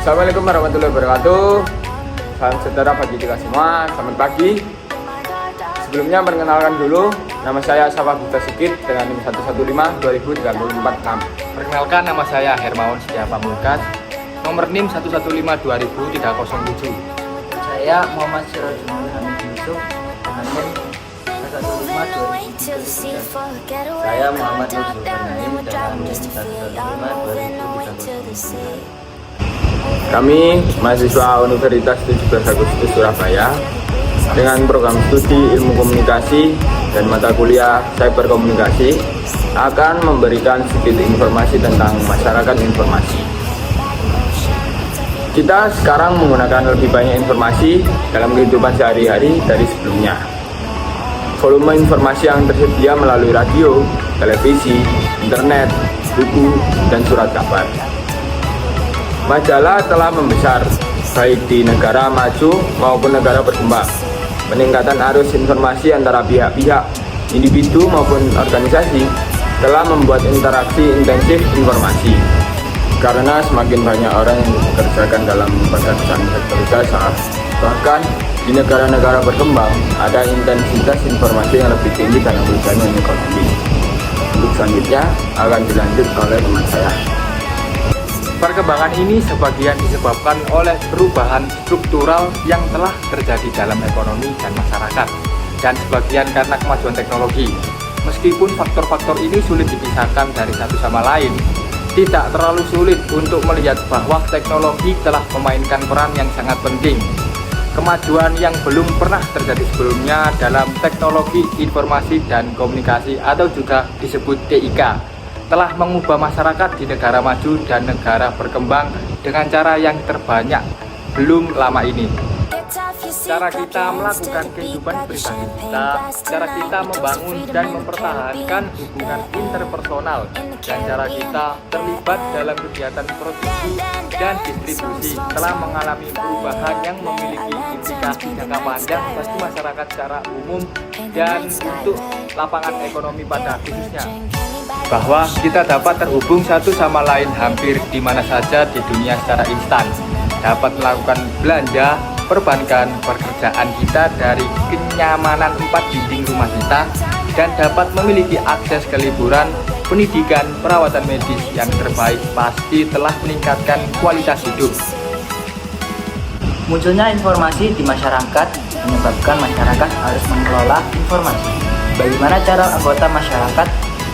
Assalamualaikum warahmatullahi wabarakatuh. Salam sejahtera bagi kita semua. Selamat pagi. Sebelumnya perkenalkan dulu, nama saya Safah Buta Sikit dengan NIM 115-2034-6. Perkenalkan, nama saya Hermawan Setia Pamungkas, nomor NIM 115-200307. Saya Muhammad Sirajul Hamid Yusuf dengan NIM 115-2003. Saya Muhammad Nur Zulkarnain dengan NIM 115-2003. Kami mahasiswa Universitas 17 Agustus Surabaya dengan program studi ilmu komunikasi dan mata kuliah cyber komunikasi akan memberikan sedikit informasi tentang masyarakat informasi. Kita sekarang menggunakan lebih banyak informasi dalam kehidupan sehari-hari dari sebelumnya. Volume informasi yang tersedia melalui radio, televisi, internet, buku, dan surat kabar. Majalah telah membesar, baik di negara maju maupun negara berkembang. Peningkatan arus informasi antara pihak-pihak, individu maupun organisasi telah membuat interaksi intensif informasi. Karena semakin banyak orang yang dikerjakan dalam pekerjaan sektor jasa, bahkan di negara-negara berkembang ada intensitas informasi yang lebih tinggi dalam jaringan ekonomi. Untuk selanjutnya akan dilanjut oleh teman saya. Perkembangan ini sebagian disebabkan oleh perubahan struktural yang telah terjadi dalam ekonomi dan masyarakat, dan sebagian karena kemajuan teknologi. Meskipun faktor-faktor ini sulit dipisahkan dari satu sama lain, tidak terlalu sulit untuk melihat bahwa teknologi telah memainkan peran yang sangat penting. Kemajuan yang belum pernah terjadi sebelumnya dalam teknologi informasi dan komunikasi atau juga disebut TIK telah mengubah masyarakat di negara maju dan negara berkembang dengan cara yang terbanyak belum lama ini. Cara kita melakukan kehidupan pribadi kita, cara kita membangun dan mempertahankan hubungan interpersonal, dan cara kita terlibat dalam kegiatan produksi dan distribusi telah mengalami perubahan yang memiliki implikasi jangka panjang bagi masyarakat secara umum dan untuk lapangan ekonomi pada khususnya. Bahwa kita dapat terhubung satu sama lain hampir di mana saja di dunia secara instan, dapat melakukan belanja, perbankan, pekerjaan kita dari kenyamanan 4 dinding rumah kita, dan dapat memiliki akses ke liburan, pendidikan, perawatan medis yang terbaik pasti telah meningkatkan kualitas hidup. Munculnya informasi di masyarakat menyebabkan masyarakat harus mengelola informasi. Bagaimana cara anggota masyarakat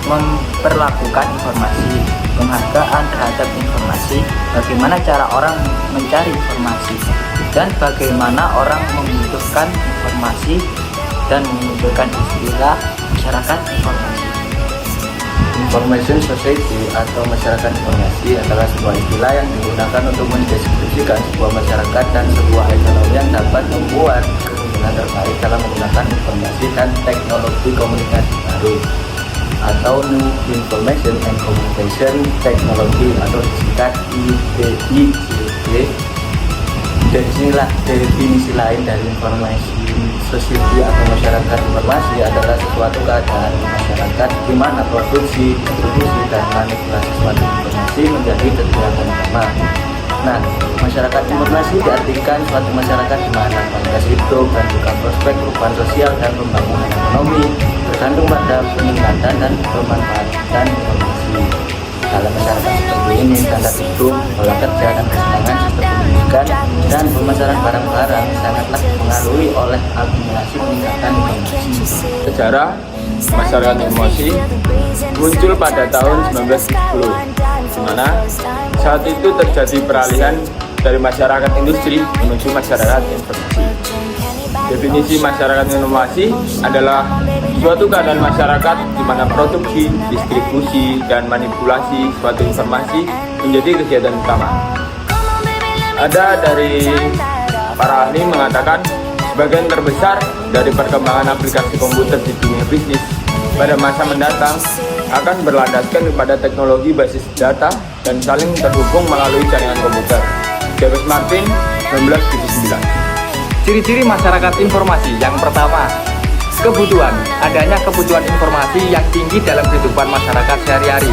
memperlakukan informasi, penghargaan terhadap informasi, bagaimana cara orang mencari informasi, dan bagaimana orang membutuhkan informasi dan membutuhkan istilah masyarakat informasi. Information society atau masyarakat informasi adalah sebuah istilah yang digunakan untuk mendeskripsikan sebuah masyarakat dan sebuah ekonomi yang dapat membuat kemungkinan terbaik dalam menggunakan informasi dan teknologi komunikasi baru atau New Information and Communication Technology atau disingkat ITICT. Definisi lain dari informasi society atau masyarakat informasi adalah suatu keadaan masyarakat di mana produksi, distribusi, dan manipulasi suatu informasi menjadi kegiatan utama. Nah, masyarakat informasi diartikan suatu masyarakat di mana kualitas hidup dan juga prospek perubahan sosial dan pembangunan ekonomi tergantung pada peningkatan dan pemanfaatan informasi. Dalam masyarakat seperti ini, standar hidup, pola kerja, dan kesenangan sistem pendidikan dan pemasaran barang-barang sangatlah dipengaruhi oleh akumulasi peningkatan informasi. Sejarah masyarakat informasi muncul pada tahun 1970, di mana saat itu terjadi peralihan dari masyarakat industri menuju masyarakat informasi. Definisi masyarakat informasi adalah suatu keadaan masyarakat di mana produksi, distribusi, dan manipulasi suatu informasi menjadi kegiatan utama. Ada dari para ahli mengatakan sebagian terbesar dari perkembangan aplikasi komputer di dunia bisnis pada masa mendatang akan berlandaskan kepada teknologi basis data dan saling terhubung melalui jaringan komputer. James Martin, 1979. Ciri-ciri masyarakat informasi. Yang pertama, kebutuhan. Adanya kebutuhan informasi yang tinggi dalam kehidupan masyarakat sehari-hari.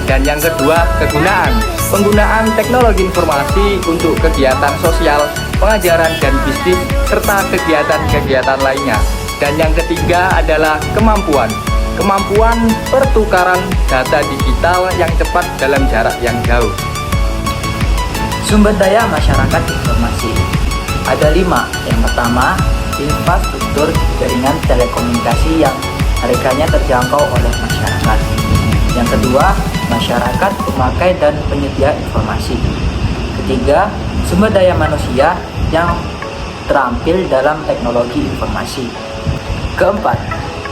Dan yang kedua, kegunaan. Penggunaan teknologi informasi untuk kegiatan sosial, pengajaran dan bisnis, serta kegiatan-kegiatan lainnya. Dan yang ketiga adalah kemampuan. Kemampuan pertukaran data digital yang cepat dalam jarak yang jauh. Sumber daya masyarakat informasi ada 5. Yang pertama, infrastruktur jaringan telekomunikasi yang harganya terjangkau oleh masyarakat. Yang kedua, masyarakat pemakai dan penyedia informasi. Ketiga, sumber daya manusia yang terampil dalam teknologi informasi. Keempat,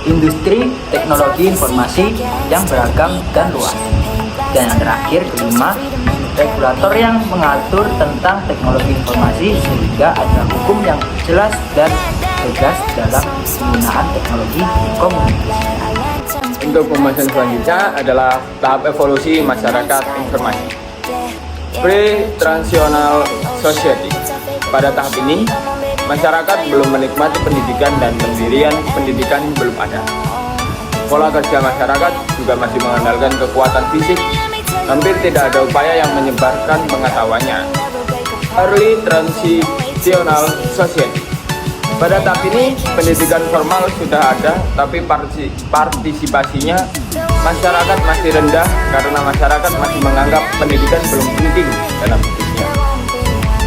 industri teknologi informasi yang beragam dan luas. Dan yang terakhir, kelima, regulator yang mengatur tentang teknologi informasi sehingga ada hukum yang jelas dan tegas dalam penggunaan teknologi komunikasi. Untuk pembahasan selanjutnya adalah tahap evolusi masyarakat informasi. Pre-transitional society. Pada tahap ini, masyarakat belum menikmati pendidikan dan pendirian pendidikan belum ada. Pola kerja masyarakat juga masih mengandalkan kekuatan fisik. Hampir tidak ada upaya yang menyebarkan pengetahuannya. Early transitional society. Pada tahap ini, pendidikan formal sudah ada, tapi partisipasinya masyarakat masih rendah karena masyarakat masih menganggap pendidikan belum penting dalam hidupnya.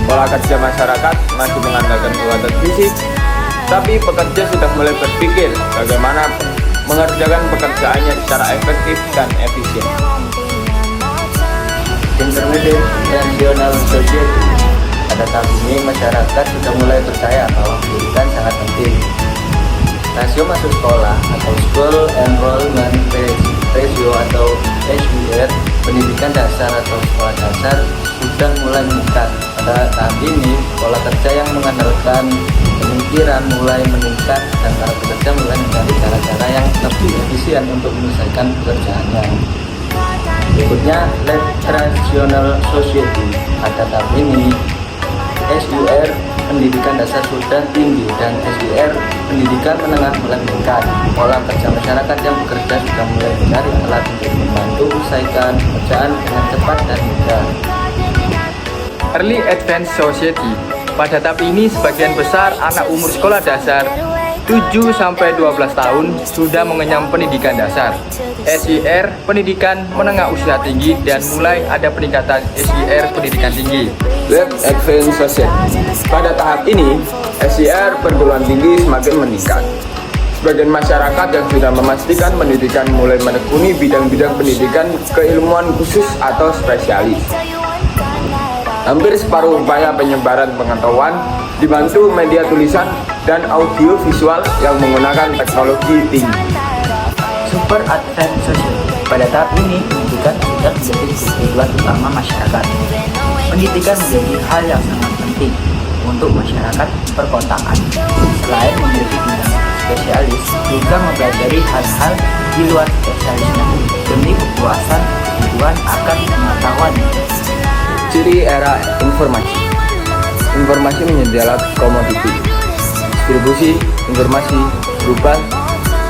Pola kerja masyarakat masih mengandalkan kekuatan fisik, tapi pekerja sudah mulai berpikir bagaimana mengerjakan pekerjaannya secara efektif dan efisien. Intermediate transitional society. Pada tahap ini masyarakat sudah mulai percaya bahwa pendidikan sangat penting. Rasio masuk sekolah atau School Enrollment Ratio atau SER, pendidikan dasar atau sekolah dasar sudah mulai meningkat. Pada tahap ini pola kerja yang mengandalkan pemikiran mulai meningkat dan para pekerja mulai mencari cara-cara yang lebih efisien untuk menyelesaikan pekerjaannya. Berikutnya, late transitional society. Pada tahap ini SUR pendidikan dasar sudah tinggi dan SUR pendidikan menengah mulai meningkat. Pola kerja masyarakat yang bekerja sudah mulai mencari alat untuk membantu menyelesaikan pekerjaan dengan cepat dan mudah. Early Advanced Society. Pada tahap ini sebagian besar anak umur sekolah dasar 7-12 tahun sudah mengenyam pendidikan dasar. SIR pendidikan menengah usia tinggi dan mulai ada peningkatan SIR pendidikan tinggi. Late Advanced Society. Pada tahap ini, SIR perguruan tinggi semakin meningkat. Sebagian masyarakat yang sudah memastikan pendidikan mulai menekuni bidang-bidang pendidikan keilmuan khusus atau spesialis. Hampir separuh upaya penyebaran pengetahuan dibantu media tulisan dan audio visual yang menggunakan teknologi tinggi. Super Advanced Society. Pada tahap ini, pendidikan sudah menjadi tujuan utama masyarakat. Pendidikan menjadi hal yang sangat penting untuk masyarakat perkotaan. Selain memiliki bidang spesialis, juga mempelajari hal-hal di luar spesialisnya demi kepuasan tujuan akan pengetahuan. Ciri era informasi. Informasi menjadi alat komoditi. Distribusi informasi berubah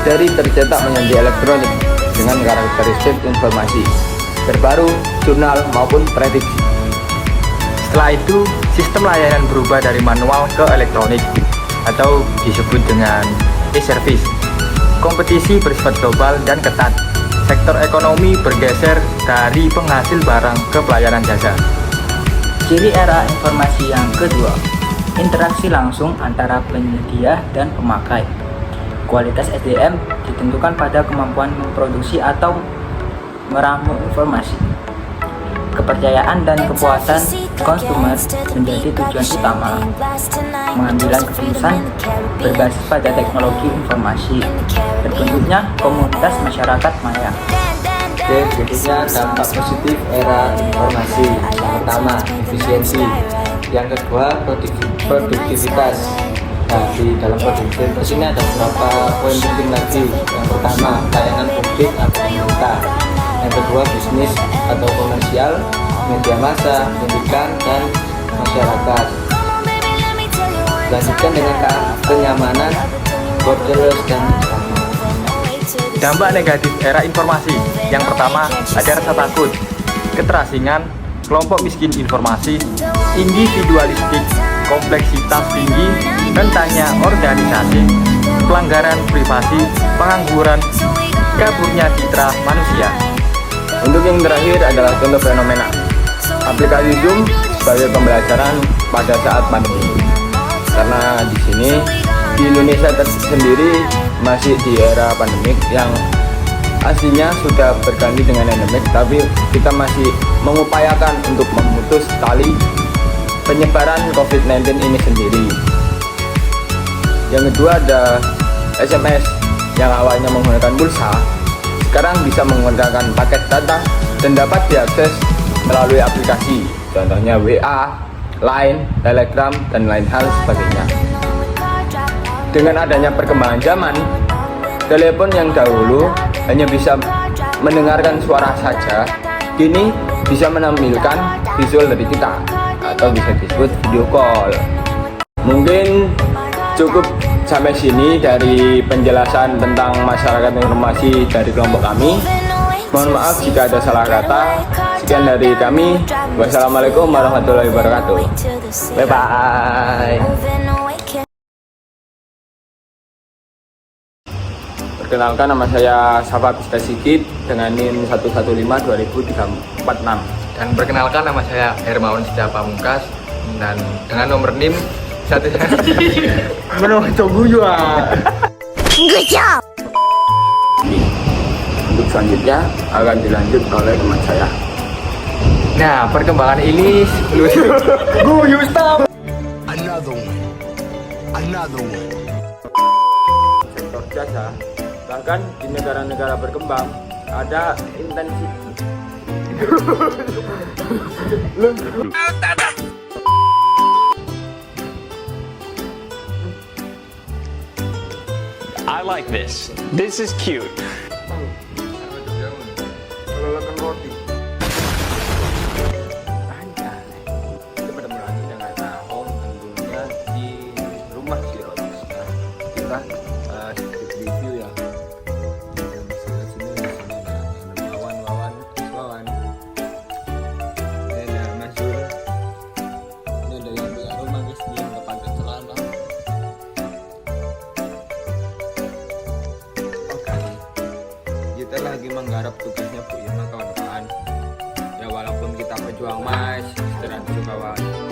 dari tercetak menjadi elektronik dengan karakteristik informasi terbaru, jurnal maupun prediksi. Setelah itu, sistem layanan berubah dari manual ke elektronik atau disebut dengan e-service. Kompetisi bersifat global dan ketat. Sektor ekonomi bergeser dari penghasil barang ke pelayanan jasa. Ciri era informasi yang kedua, interaksi langsung antara penyedia dan pemakai. Kualitas SDM ditentukan pada kemampuan memproduksi atau meramu informasi. Kepercayaan dan kepuasan konsumer menjadi tujuan utama. Pengambilan keputusan berbasis pada teknologi informasi. Terbentuknya komunitas masyarakat maya. Oke, berikutnya dampak positif era informasi. Yang pertama, efisiensi. Yang kedua, produktivitas. Nah, di dalam produktivitas ini ada beberapa poin penting lagi. Yang pertama, layanan publik atau pemerintah. Yang kedua, bisnis atau komersial, media massa, pendidikan, dan masyarakat. Lanjutkan dengan kenyamanan, borderless, dan Dampak negatif era informasi. Yang pertama, ada rasa takut, keterasingan, kelompok miskin informasi, individualistik, kompleksitas tinggi, rentannya organisasi, pelanggaran privasi, pengangguran, kaburnya citra manusia. Untuk yang terakhir adalah contoh fenomena aplikasi Zoom sebagai pembelajaran pada saat pandemi. Karena di sini di Indonesia sendiri masih di era pandemik yang aslinya sudah berganti dengan endemik, tapi kita masih mengupayakan untuk memutus tali penyebaran COVID-19 ini sendiri. Yang kedua ada SMS yang awalnya menggunakan pulsa, sekarang bisa menggunakan paket data dan dapat diakses melalui aplikasi, contohnya WA, Line, Telegram, dan lain hal sebagainya. Dengan adanya perkembangan zaman, telepon yang dahulu hanya bisa mendengarkan suara saja, kini bisa menampilkan visual dari kita, atau bisa disebut video call. Mungkin cukup sampai sini dari penjelasan tentang masyarakat informasi dari kelompok kami. Mohon maaf jika ada salah kata. Sekian dari kami. Wassalamualaikum warahmatullahi wabarakatuh. Bye bye. Perkenalkan, nama saya Safa Bista Sigit dengan NIM 115-2046. Dan perkenalkan, nama saya Hermawan Setia Pamungkas dan dengan nomor NIM 1. Menurut juga. Good job. Untuk selanjutnya akan dilanjut oleh teman saya. Nah, perkembangan ini Guyu stop. Another one. Another one. Sektor jasa, bahkan di negara-negara berkembang ada intensif. I like this. This is cute. Lelekan roti. Kita bertemu lagi dengan Ahom tentunya di rumah si Roti. Kita sedikit review ya. Sini ada Wawan. Ini ada Mas Zul. Ini ada yang punya rumah guys, dia nggak pakai celana. Oke, kita lagi menggarap tugasnya Bu Irma kawan-kawan. Ya walaupun kita pejuang mas, istirahat dulu kawan.